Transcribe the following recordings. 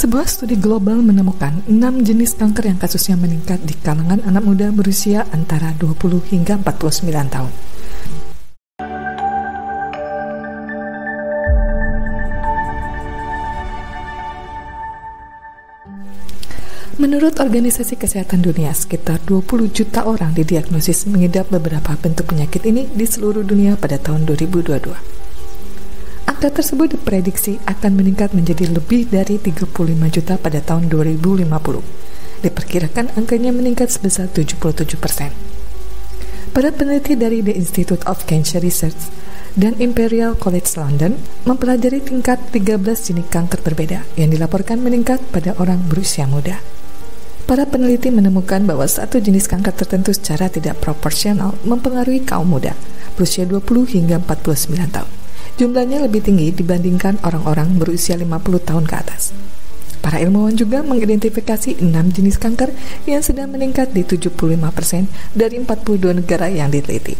Sebuah studi global menemukan 6 jenis kanker yang kasusnya meningkat di kalangan anak muda berusia antara 20 hingga 49 tahun. Menurut Organisasi Kesehatan Dunia, sekitar 20 juta orang didiagnosis mengidap beberapa bentuk penyakit ini di seluruh dunia pada tahun 2022. Angka tersebut diprediksi akan meningkat menjadi lebih dari 35 juta pada tahun 2050. Diperkirakan angkanya meningkat sebesar 77%. Para peneliti dari The Institute of Cancer Research dan Imperial College London mempelajari tingkat 13 jenis kanker berbeda yang dilaporkan meningkat pada orang berusia muda. Para peneliti menemukan bahwa satu jenis kanker tertentu secara tidak proporsional mempengaruhi kaum muda berusia 20 hingga 49 tahun. Jumlahnya lebih tinggi dibandingkan orang-orang berusia 50 tahun ke atas. Para ilmuwan juga mengidentifikasi 6 jenis kanker yang sedang meningkat di 75% dari 42 negara yang diteliti.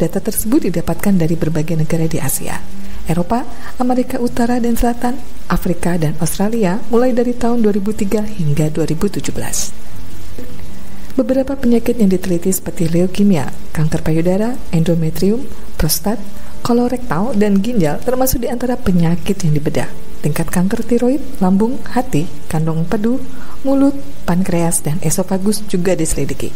Data tersebut didapatkan dari berbagai negara di Asia, Eropa, Amerika Utara dan Selatan, Afrika, dan Australia mulai dari tahun 2003 hingga 2017. Beberapa penyakit yang diteliti seperti leukemia, kanker payudara, endometrium, prostat, kolorektal, dan ginjal termasuk di antara penyakit yang dibedah. Tingkat kanker tiroid, lambung, hati, kandung empedu, mulut, pankreas, dan esofagus juga diselidiki.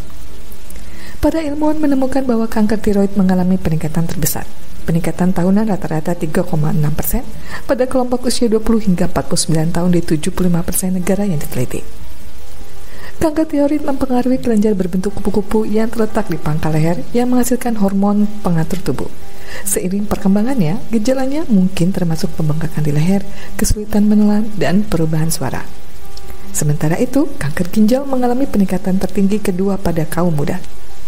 Para ilmuwan menemukan bahwa kanker tiroid mengalami peningkatan terbesar. Peningkatan tahunan rata-rata 3,6% pada kelompok usia 20 hingga 49 tahun di 75% negara yang diteliti. Kanker tiroid mempengaruhi kelenjar berbentuk kupu-kupu yang terletak di pangkal leher yang menghasilkan hormon pengatur tubuh. Seiring perkembangannya, gejalanya mungkin termasuk pembengkakan di leher, kesulitan menelan, dan perubahan suara. Sementara itu, kanker ginjal mengalami peningkatan tertinggi kedua pada kaum muda,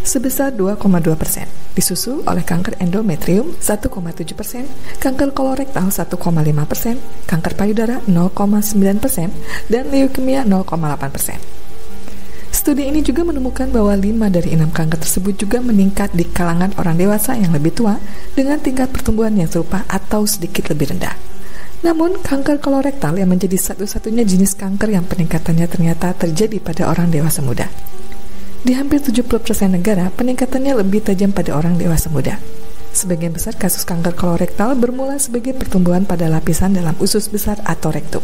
sebesar 2,2%, disusul oleh kanker endometrium 1,7%, kanker kolorektal 1,5%, kanker payudara 0,9%, dan leukemia 0,8%. Studi ini juga menemukan bahwa 5 dari 6 kanker tersebut juga meningkat di kalangan orang dewasa yang lebih tua dengan tingkat pertumbuhan yang serupa atau sedikit lebih rendah. Namun, kanker kolorektal yang menjadi satu-satunya jenis kanker yang peningkatannya ternyata terjadi pada orang dewasa muda. Di hampir 70% negara, peningkatannya lebih tajam pada orang dewasa muda. Sebagian besar kasus kanker kolorektal bermula sebagai pertumbuhan pada lapisan dalam usus besar atau rektum.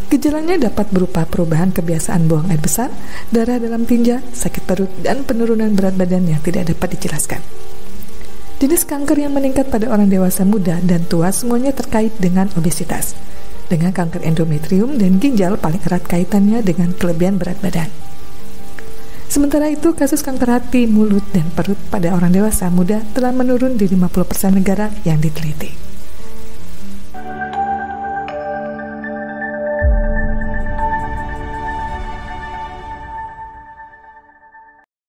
Gejalanya dapat berupa perubahan kebiasaan buang air besar, darah dalam tinja, sakit perut, dan penurunan berat badan yang tidak dapat dijelaskan. Jenis kanker yang meningkat pada orang dewasa muda dan tua semuanya terkait dengan obesitas. Dengan kanker endometrium dan ginjal paling erat kaitannya dengan kelebihan berat badan. Sementara itu, kasus kanker hati, mulut, dan perut pada orang dewasa muda telah menurun di 50% negara yang diteliti.